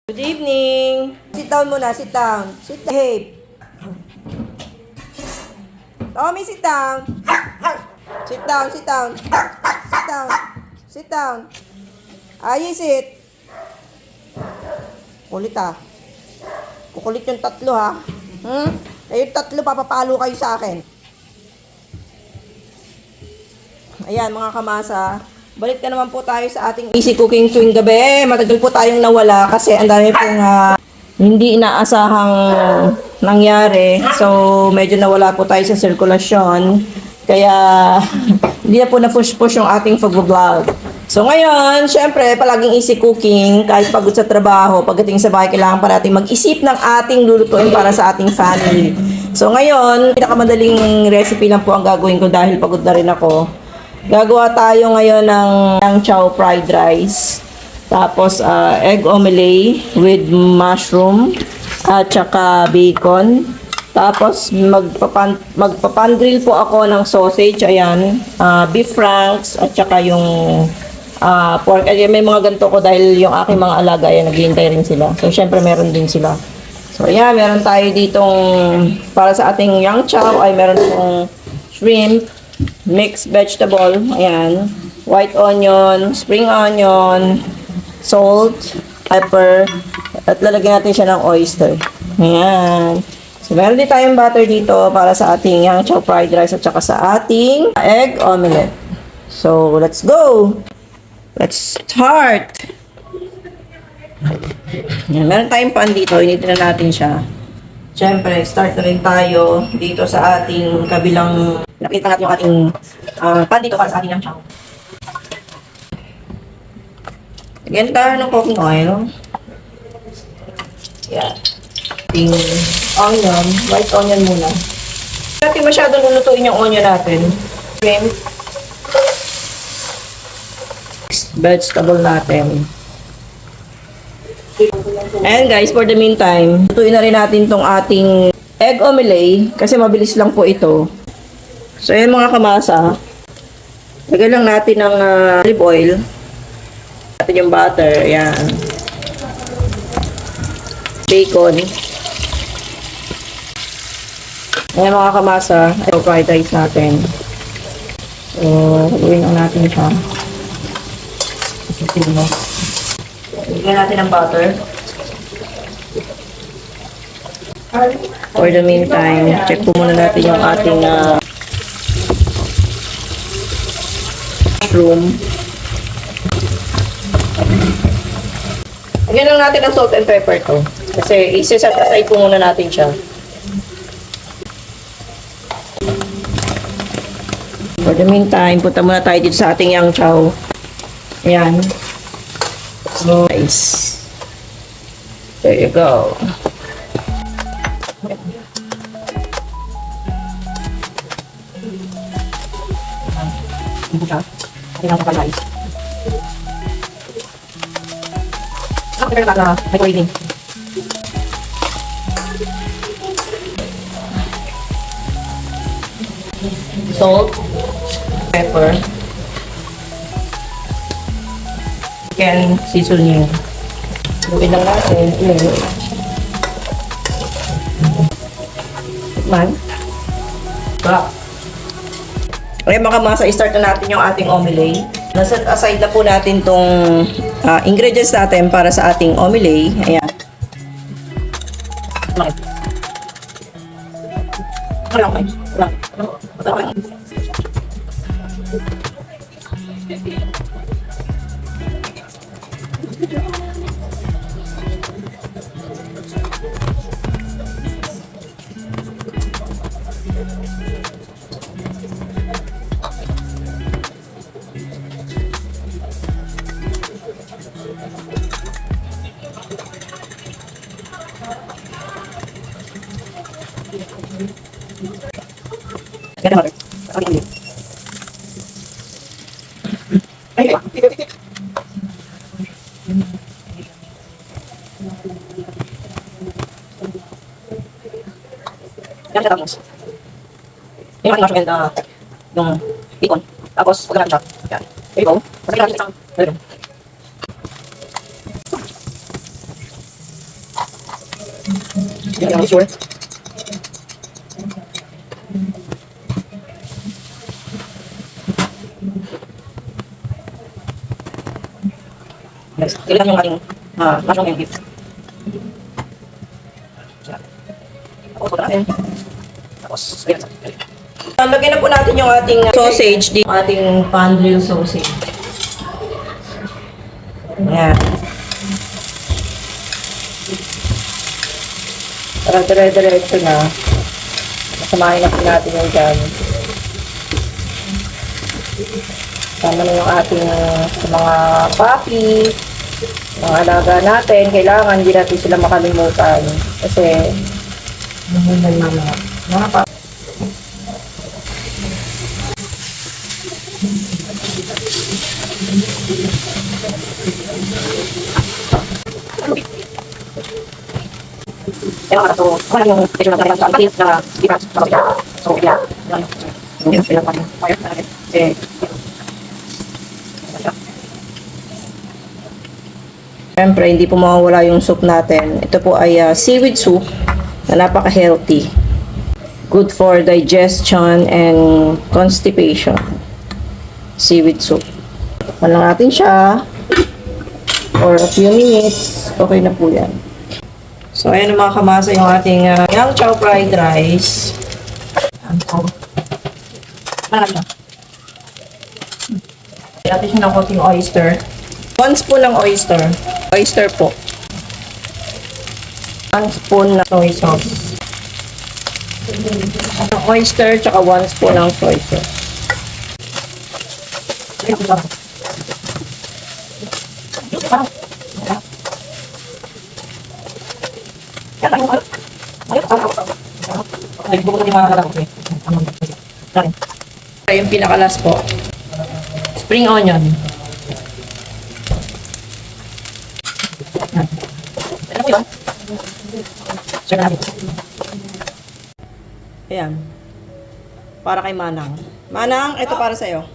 Good evening. Sit down muna, sit down. Sit down. Behave. Tommy, sit down. Sit down, sit down. Sit down. Sit down. Ayos sit. Kulit ah. Kukulit yung tatlo ha. Yung tatlo, papapalo kayo sa akin. Ayan mga kamasa. Balik na naman po tayo sa ating easy cooking tuwing gabi. Matagal po tayong nawala kasi ang dami pong hindi inaasahang nangyari. So, medyo nawala po tayo sa sirkulasyon. Kaya, hindi na po na-push-push yung ating pag-vlog. So, ngayon, syempre, palaging easy cooking. Kahit pagod sa trabaho, pagdating sa bahay, kailangan pa natin mag-isip ng ating lulutuin para sa ating family. So, ngayon, pinakamadaling recipe lang po ang gagawin ko dahil pagod na rin ako. Gagawa tayo ngayon ng chow fried rice. Tapos, egg omelette with mushroom at saka bacon. Tapos, magpapan-grill po ako ng sausage. Ayan, beef franks at saka yung pork. Ayan, may mga ganito ko dahil yung aking mga alaga, ayan, naghihintay rin sila. So, syempre, meron din sila. So, ayan, meron tayo ditong, para sa ating yang chow, ay meron pong shrimp, mixed vegetable, ayan, white onion, spring onion, salt, pepper, at lalagyan natin siya ng oyster. Ayan. So, meron din tayong butter dito para sa ating yang chow fried rice at saka sa ating egg omelette. So, let's go! Let's start! Ayan, meron tayong pan dito, initin na natin siya. Siyempre, start na rin tayo dito sa ating kabilang, nakita natin yung ating pan dito para sa ating yang chow. Lagyan tayo ng cooking oil. Yan. Ating onion, white onion muna. Hindi natin masyadong lulutuin yung onion natin. Shrimp. Vegetable natin. And guys, for the meantime, lutuin na rin natin tong ating egg omelette kasi mabilis lang po ito. So, ayan mga kamasa. Lagyan lang natin ng olive oil. Natin yung butter. Ayan. Bacon. Ayan mga kamasa. Ito, fried rice natin. So, haluin lang natin siya. Lagyan natin ng butter. For the meantime, check po muna natin yung ating mushroom. Lagyan lang natin ng salt and pepper to. Kasi isa-set aside po muna natin siya. For the meantime, punta muna tayo dito sa ating yang chow. Ayan. So, nice. There you go. Salt, pepper, and seasoning. Luin lang natin. Man. Sarap. Okay mga kamasa, start na natin yung ating omelette. Naset aside na po natin tong ingredients natin para sa ating omelette. Ayan. Ganda mother. Ang hindi. Ay, yan siya tapos. Yung ating mushroom and yung bacon. Tapos, pagka natin siya. Yan. There you go. Masakit natin isang. There you go. Hindi ako sure. Next, kailan yung ating mushroom and beef. Tapos, ito natin. Tapos, ayan. Lagyan na po natin yung ating sausage, yung ating pan-grilled sausage. Ayan. Para dire-diretso na. Masamahin na po natin yung dyan. Tama na yung ating sa mga puppy, mga alaga natin. Kailangan hindi natin sila makalimutan. Kasi, mga puppy. Kaya para so, wala yung picture ng kanilang kapatid na ikat sa kapatid. So, yeah. Hindi na sila pa rin. Fire na rin. Siyempre, hindi po mawawala yung soup natin. Ito po ay seaweed soup na napaka-healthy. Good for digestion and constipation. Seaweed soup. Takpan lang natin siya. For a few minutes, okay na po yan. So, ayan mga kamasa yung ating yang chow fried rice. Ayan natin siya ng konting oyster. 1 spoon ng oyster. Oyster po. 1 spoon na soy sauce. Ang oyster, tsaka 1 spoon ng soy sauce. Yung pinakalas po, spring onion. Ano po yun? Sure na natin. Ayan. Para kay Manang. Manang, ito para sa'yo.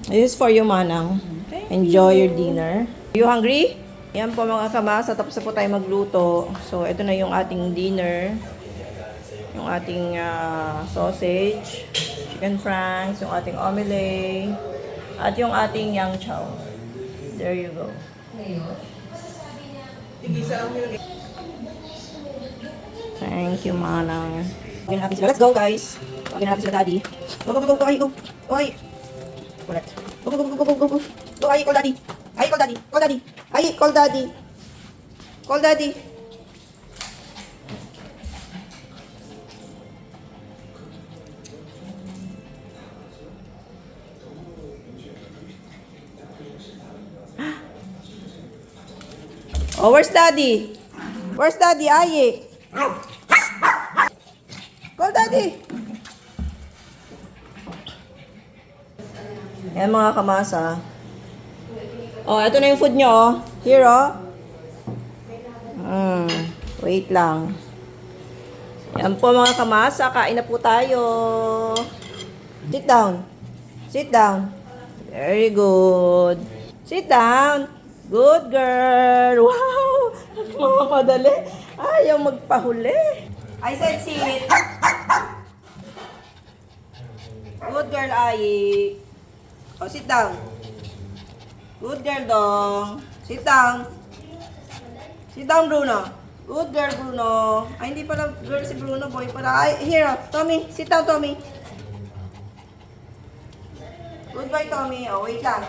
This is for you, Manang. Enjoy your dinner. You hungry? Yan po mga kamasa, tapos na po tayo magluto. So, ito na yung ating dinner. Yung ating sausage, chicken franks, yung ating omelette, at yung ating yang chow. There you go. Thank you, Manang. Let's go, guys. Lagyan natin sila, Daddy. Go, go, go, go, go, go, correct. Go, go, go, go, go, go, go. Go, ay, call Daddy. Ay, call Daddy. Call Daddy. Ay, call Daddy. Call Daddy. Oh, where's Daddy? Where's Daddy? Aye. Call Daddy. Yan mga kamasa. Oh, ito na yung food nyo, oh. Here, oh. Wait lang. Yan po mga kamasa. Kain na po tayo. Sit down. Sit down. Very good. Sit down. Good girl. Wow. Mga madali. Ayaw magpahuli. I said sit. Good girl, Ayi. Oh, sit down. Good girl, Dong. Sit down. Sit down, Bruno. Good girl, Bruno. Ay, hindi pala girl si Bruno, boy pala. Ay, here, Tommy. Sit down, Tommy. Goodbye, Tommy. Oh, wait lang.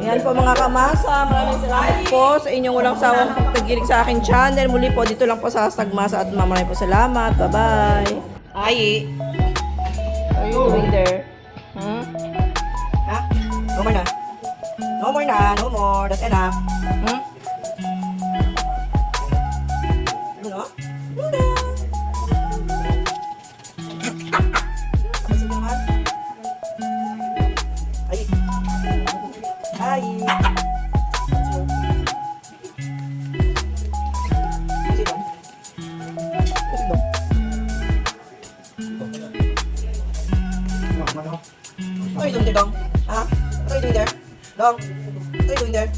Yan po mga kamasa, maraming salamat po sa inyong walang sawang pagtagilig sa aking channel. Muli po, dito lang po sa Tagmasa at maraming po salamat. Bye-bye. Ayi. What are you doing there? Hmm? Ha? No more na. No more na. No more. That's enough. Hmm? Ano? Luna! Kasi naman. Ayi. Ayi. What are you doing there, Dong? Huh? What are you doing there? Dong? What are you doing there?